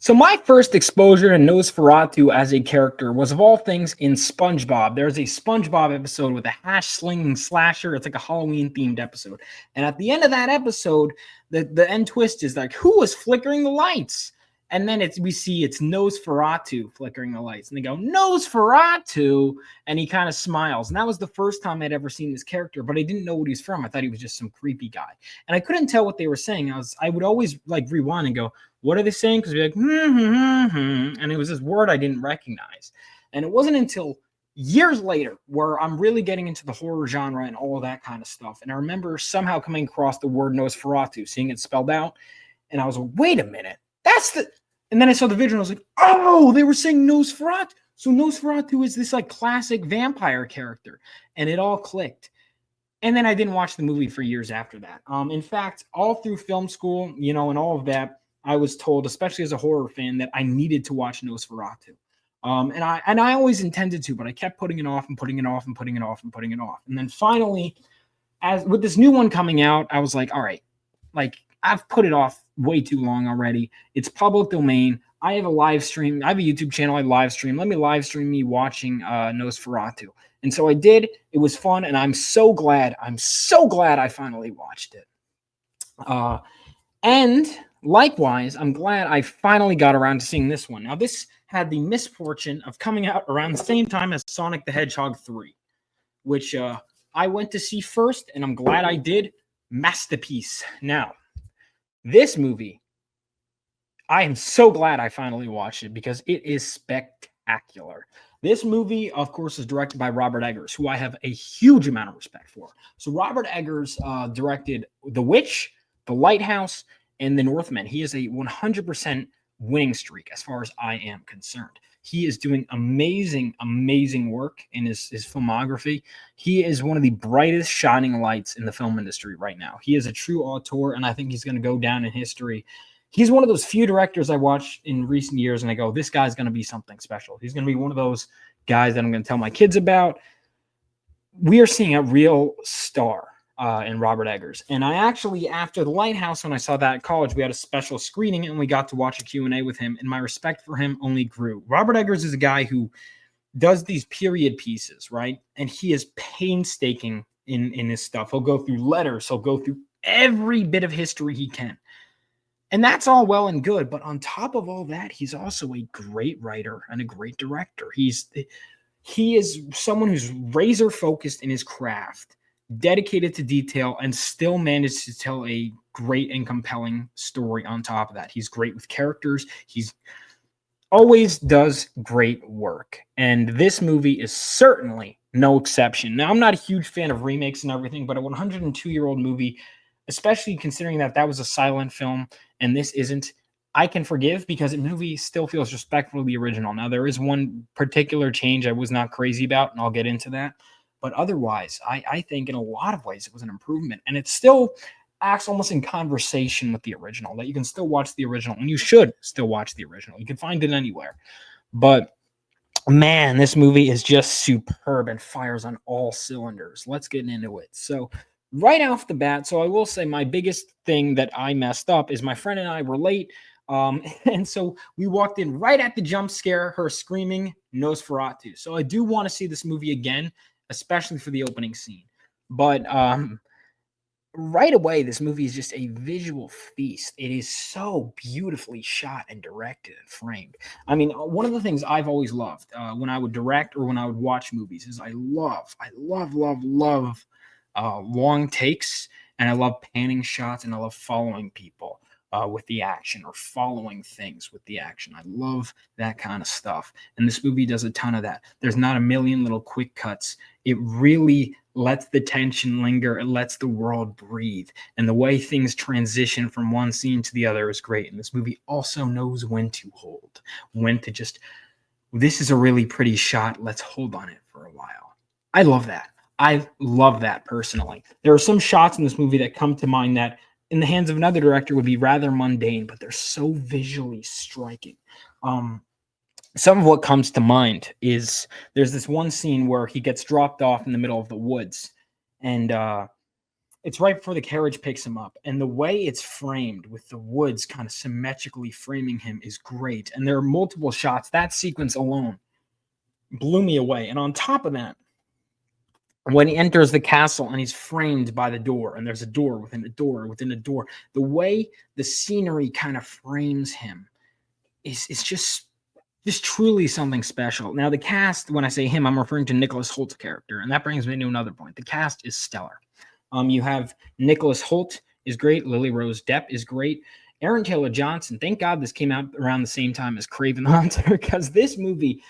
So my first exposure to Nosferatu as a character was of all things in SpongeBob. There's a SpongeBob episode with a hash slinging slasher. It's like a Halloween themed episode. And at the end of that episode, the end twist is like, who was flickering the lights? And then we see it's Nosferatu flickering the lights. And they go, Nosferatu. And he kind of smiles. And that was the first time I'd ever seen this character, but I didn't know what he was from. I thought he was just some creepy guy. And I couldn't tell what they were saying. I would always like rewind and go, what are they saying? Because we'd be like, and it was this word I didn't recognize. And it wasn't until years later where I'm really getting into the horror genre and all of that kind of stuff. And I remember somehow coming across the word Nosferatu, seeing it spelled out. And I was like, wait a minute, that's the... And then I saw the video and I was like, oh, they were saying Nosferatu. So Nosferatu is this like classic vampire character. And it all clicked. And then I didn't watch the movie for years after that. In fact, all through film school, and all of that, I was told, especially as a horror fan, that I needed to watch Nosferatu. And I always intended to, but I kept putting it off and putting it off and putting it off and putting it off. And then finally, as with this new one coming out, I was like, all right, like I've put it off way too long already. It's public domain. I have a live stream. I have a YouTube channel. I live stream. Let me live stream me watching Nosferatu. And so I did. It was fun, and I'm so glad I finally watched it. And likewise, I'm glad I finally got around to seeing this one. Now, this had the misfortune of coming out around the same time as Sonic the Hedgehog 3, which I went to see first, and I'm glad I did. Masterpiece. Now, this movie, I am so glad I finally watched it because it is spectacular. This movie, of course, is directed by Robert Eggers, who I have a huge amount of respect for. So Robert Eggers directed The Witch, The Lighthouse, and The Northman. He is a 100% winning streak as far as I am concerned. He is doing amazing, amazing work in his filmography. He is one of the brightest shining lights in the film industry right now. He is a true auteur, and I think he's going to go down in history. He's one of those few directors I watched in recent years, and I go, this guy's going to be something special. He's going to be one of those guys that I'm going to tell my kids about. We are seeing a real star in Robert Eggers. And I actually, after The Lighthouse, when I saw that at college, we had a special screening and we got to watch a Q&A with him, and my respect for him only grew. Robert Eggers is a guy who does these period pieces, right? And he is painstaking in his stuff. He'll go through letters. He'll go through every bit of history he can. And that's all well and good. But on top of all that, he's also a great writer and a great director. He is someone who's razor focused in his craft, dedicated to detail, and still managed to tell a great and compelling story on top of that. He's great with characters. He's always does great work. And this movie is certainly no exception. Now, I'm not a huge fan of remakes and everything, but a 102-year-old movie, especially considering that was a silent film and this isn't, I can forgive because the movie still feels respectful to the original. Now, there is one particular change I was not crazy about, and I'll get into that. But otherwise, I think in a lot of ways it was an improvement. And it still acts almost in conversation with the original, that you can still watch the original, and you should still watch the original. You can find it anywhere. But man, this movie is just superb and fires on all cylinders. Let's get into it. So right off the bat, so I will say my biggest thing that I messed up is my friend and I were late. And so we walked in right at the jump scare, her screaming Nosferatu. So I do want to see this movie again, especially for the opening scene. But right away, this movie is just a visual feast. It is so beautifully shot and directed and framed. I mean, one of the things I've always loved when I would direct or when I would watch movies is I love long takes, and I love panning shots, and I love following people with the action, or following things with the action. I love that kind of stuff. And this movie does a ton of that. There's not a million little quick cuts. It really lets the tension linger. It lets the world breathe. And the way things transition from one scene to the other is great. And this movie also knows when to hold, when to just, this is a really pretty shot. Let's hold on it for a while. I love that. I love that personally. There are some shots in this movie that come to mind that in the hands of another director would be rather mundane, but they're so visually striking. Some of what comes to mind is there's this one scene where he gets dropped off in the middle of the woods, and It's right before the carriage picks him up, and the way it's framed with the woods kind of symmetrically framing him is great. And there are multiple shots. That sequence alone blew me away. And on top of that, when he enters the castle and he's framed by the door, and there's a door within a door within a door, the way the scenery kind of frames him is just truly something special. Now, the cast, when I say him, I'm referring to Nicholas Holt's character, and that brings me to another point. The cast is stellar. You have Nicholas Holt is great. Lily Rose Depp is great. Aaron Taylor Johnson, thank God this came out around the same time as Kraven the Hunter, because this movie,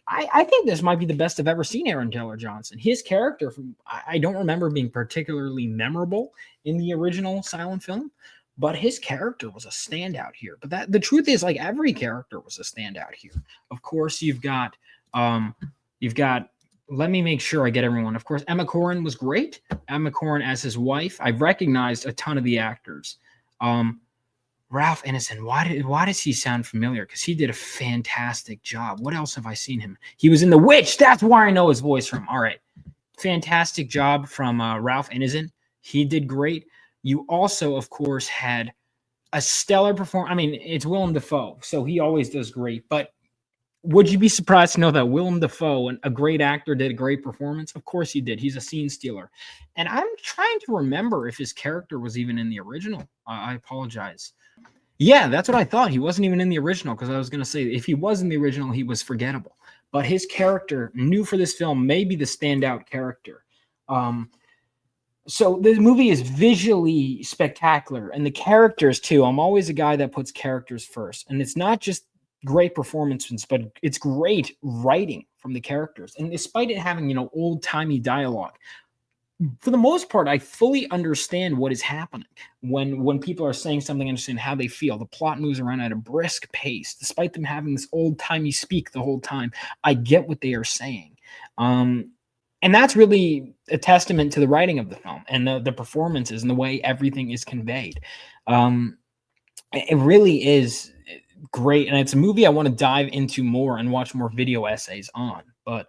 I think this might be the best I've ever seen Aaron Taylor Johnson. His character, I don't remember being particularly memorable in the original silent film, but his character was a standout here. But the truth is, like, every character was a standout here. Of course, you've got let me make sure I get everyone. Of course, Emma Corrin was great. Emma Corrin as his wife. I recognized a ton of the actors. Ralph Ineson, why does he sound familiar? Because he did a fantastic job. What else have I seen him? He was in The Witch. That's where I know his voice from. All right. Fantastic job from Ralph Ineson. He did great. You also, of course, had a stellar performance. I mean, it's Willem Dafoe, so he always does great. But would you be surprised to know that Willem Dafoe, a great actor, did a great performance? Of course he did. He's a scene stealer. And I'm trying to remember if his character was even in the original. I apologize. Yeah, that's what I thought. He wasn't even in the original, because I was going to say if he was in the original, he was forgettable. But his character, new for this film, may be the standout character. So the movie is visually spectacular, and the characters too. I'm always a guy that puts characters first, and it's not just great performances, but it's great writing from the characters. And despite it having, old-timey dialogue, for the most part, I fully understand what is happening when people are saying something, understand how they feel. The plot moves around at a brisk pace, despite them having this old-timey speak the whole time. I get what they are saying. And that's really a testament to the writing of the film and the performances and the way everything is conveyed. It really is great. And it's a movie I want to dive into more and watch more video essays on. But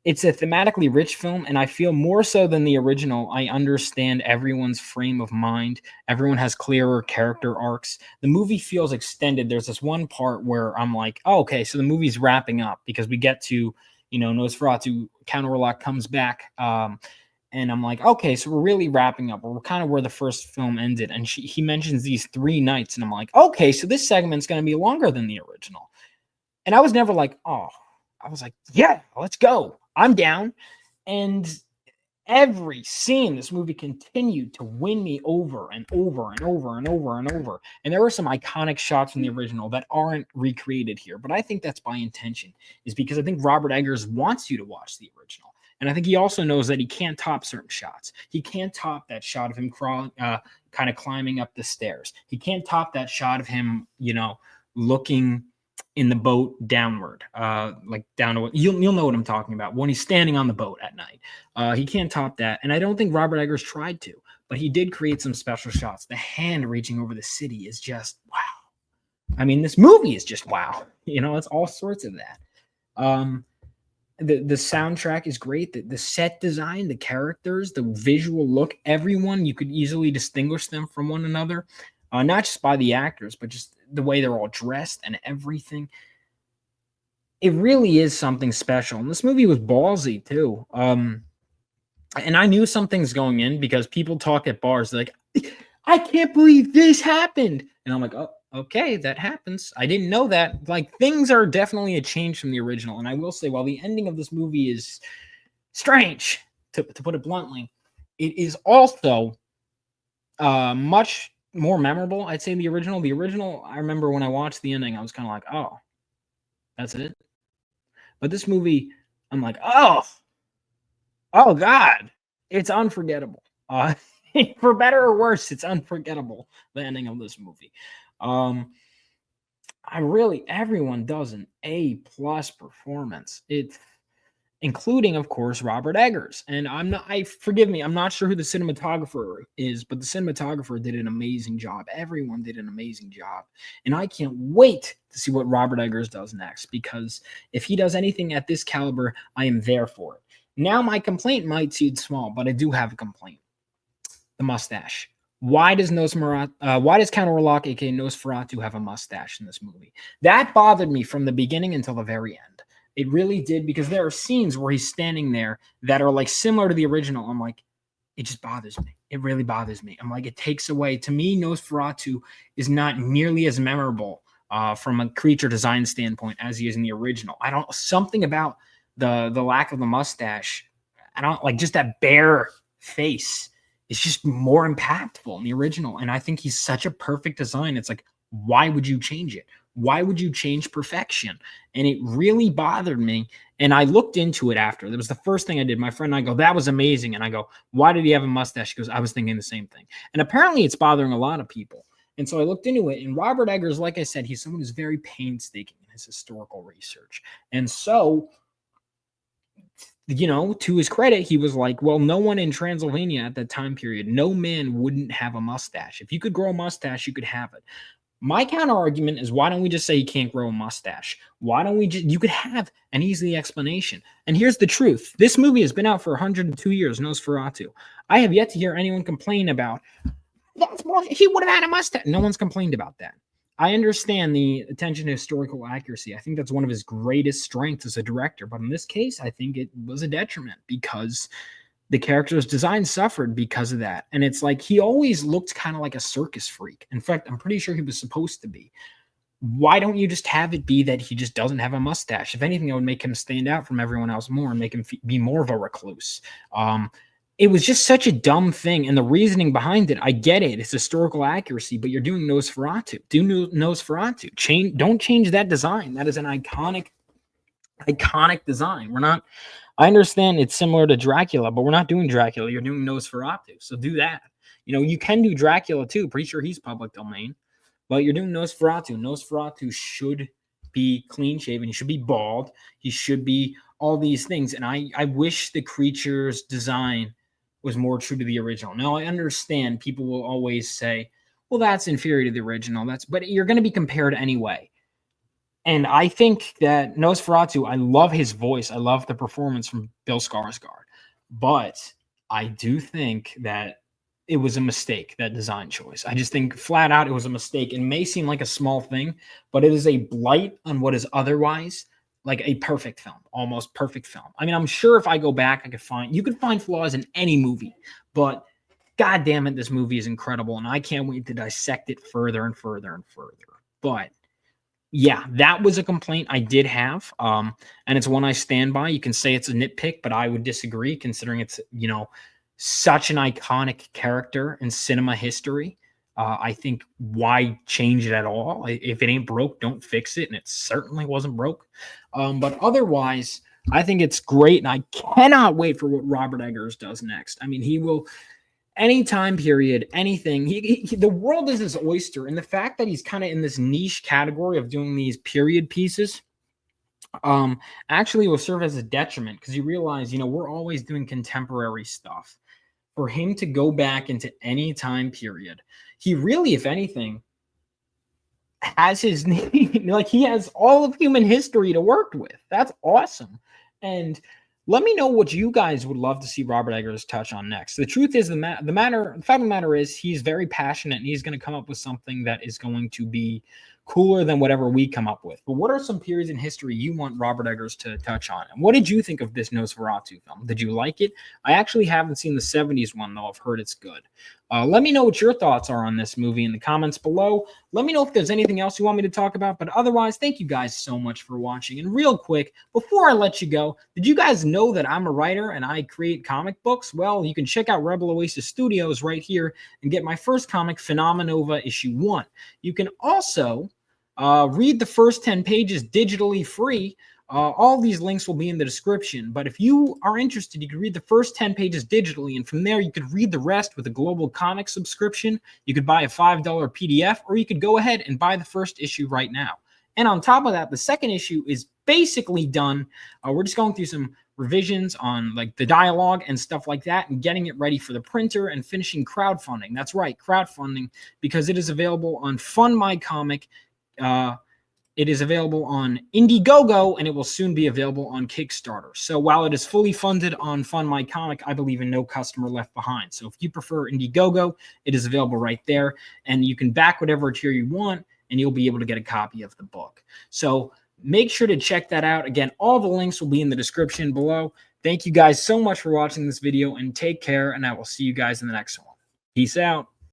it's a thematically rich film, and I feel more so than the original, I understand everyone's frame of mind. Everyone has clearer character arcs. The movie feels extended. There's this one part where I'm like, oh, okay, so the movie's wrapping up, because we get to, Nosferatu, Count Orlok comes back, and I'm like, okay, so we're really wrapping up. We're kind of where the first film ended, and he mentions these 3 nights, and I'm like, okay, so this segment's going to be longer than the original. And I was never like, oh, I was like, yeah, let's go. I'm down. And every scene, this movie continued to win me over and over and over and over and over. And there were some iconic shots from the original that aren't recreated here, but I think that's by intention, is because I think Robert Eggers wants you to watch the original. And I think he also knows that he can't top certain shots. He can't top that shot of him crawling, kind of climbing up the stairs. He can't top that shot of him, looking in the boat downward, like down to you'll know what I'm talking about, when he's standing on the boat at night. He can't top that, and I don't think Robert Eggers tried to, but he did create some special shots. The hand reaching over the city is just wow. I mean, this movie is just wow. It's all sorts of that. The soundtrack is great. The set design, the characters, the visual look, everyone, you could easily distinguish them from one another, not just by the actors, but just the way they're all dressed and everything. It really is something special. And this movie was ballsy too. And I knew something's going in, because people talk at bars like, I can't believe this happened. And I'm like, oh, okay, that happens. I didn't know that. Like, things are definitely a change from the original. And I will say, while the ending of this movie is strange, to put it bluntly, it is also much more memorable, I'd say, the original. The original, I remember when I watched the ending, I was kind of like, oh, that's it. But this movie, I'm like, oh God, it's unforgettable. For better or worse, it's unforgettable, the ending of this movie. Everyone does an A+ performance. It's including, of course, Robert Eggers. And forgive me, I'm not sure who the cinematographer is, but the cinematographer did an amazing job. Everyone did an amazing job. And I can't wait to see what Robert Eggers does next, because if he does anything at this caliber, I am there for it. Now, my complaint might seem small, but I do have a complaint. the mustache. Why does Count Orlok, aka Nosferatu, have a mustache in this movie? That bothered me from the beginning until the very end. It really did, because there are scenes where he's standing there that are like similar to the original. I'm like, it just bothers me. It really bothers me. I'm like, it takes away. To me, Nosferatu is not nearly as memorable from a creature design standpoint as he is in the original. I don't, something about the lack of the mustache. I don't like, just that bare face. It's just more impactful in the original. And I think he's such a perfect design. It's like, why would you change it? Why would you change perfection? And it really bothered me. And I looked into it after. That was the first thing I did. My friend and I go, that was amazing. And I go, why did he have a mustache? He goes, I was thinking the same thing. And apparently it's bothering a lot of people. And so I looked into it. And Robert Eggers, like I said, he's someone who's very painstaking in his historical research. And so, you know, to his credit, he was like, well, no one in Transylvania at that time period, no man wouldn't have a mustache. If you could grow a mustache, you could have it. My counter argument is, why don't we just say he can't grow a mustache? Why don't we just, you could have an easy explanation. And here's the truth. This movie has been out for 102 years, Nosferatu. I have yet to hear anyone complain about, he would have had a mustache. No one's complained about that. I understand the attention to historical accuracy. I think that's one of his greatest strengths as a director. But in this case, I think it was a detriment, because the character's design suffered because of that. And it's like, he always looked kind of like a circus freak. In fact, I'm pretty sure he was supposed to be. Why don't you just have it be that he just doesn't have a mustache? If anything, it would make him stand out from everyone else more and make him be more of a recluse. It was just such a dumb thing. And the reasoning behind it, I get it. It's historical accuracy, but you're doing Nosferatu. Do Nosferatu. Don't change that design. That is an iconic design. I understand it's similar to Dracula, but we're not doing Dracula. You're doing Nosferatu. So do that. You know, you can do Dracula too. Pretty sure he's public domain. But you're doing Nosferatu. Nosferatu should be clean shaven. He should be bald. He should be all these things. And I wish the creature's design was more true to the original. Now, I understand people will always say, well, that's inferior to the original. But you're going to be compared anyway. And I think that Nosferatu, I love his voice. I love the performance from Bill Skarsgård. But I do think that it was a mistake, that design choice. I just think flat out it was a mistake. It may seem like a small thing, but it is a blight on what is otherwise like a perfect film, almost perfect film. I mean, I'm sure if I go back, you could find flaws in any movie, but God damn it, this movie is incredible. And I can't wait to dissect it further and further and further. But yeah, that was a complaint I did have. And it's one I stand by. You can say it's a nitpick, but I would disagree, considering it's, you know, such an iconic character in cinema history. I think, why change it at all? If it ain't broke, don't fix it. And it certainly wasn't broke. But otherwise, I think it's great. And I cannot wait for what Robert Eggers does next. I mean, he will, any time period, anything. The world is his oyster. And the fact that he's kind of in this niche category of doing these period pieces actually will serve as a detriment, because you realize, you know, we're always doing contemporary stuff. For him to go back into any time period, he really, if anything, has his name, like he has all of human history to work with. That's awesome. And let me know what you guys would love to see Robert Eggers touch on next. The truth is, the fact of the matter is, he's very passionate, and he's going to come up with something that is going to be cooler than whatever we come up with. But what are some periods in history you want Robert Eggers to touch on? And what did you think of this Nosferatu film? Did you like it? I actually haven't seen the 70s one, though. I've heard it's good. Let me know what your thoughts are on this movie in the comments below. Let me know if there's anything else you want me to talk about. But otherwise, thank you guys so much for watching. And real quick, before I let you go, did you guys know that I'm a writer and I create comic books? Well, you can check out Rebel Oasis Studios right here and get my first comic, Phenomenova Issue 1. You can also read the first 10 pages digitally free. All these links will be in the description. But if you are interested, you can read the first 10 pages digitally, and from there you could read the rest with a global comic subscription. You could buy a $5 PDF, or you could go ahead and buy the first issue right now. And on top of that, the second issue is basically done. We're just going through some revisions on like the dialogue and stuff like that, and getting it ready for the printer and finishing crowdfunding. That's right, crowdfunding, because it is available on Fund My Comic. it is available on Indiegogo, and it will soon be available on Kickstarter. So while it is fully funded on Fund My Comic, I believe in No Customer Left Behind. So if you prefer Indiegogo, it is available right there, and you can back whatever tier you want, and you'll be able to get a copy of the book. So make sure to check that out. Again, all the links will be in the description below. Thank you guys so much for watching this video, and take care, and I will see you guys in the next one. Peace out.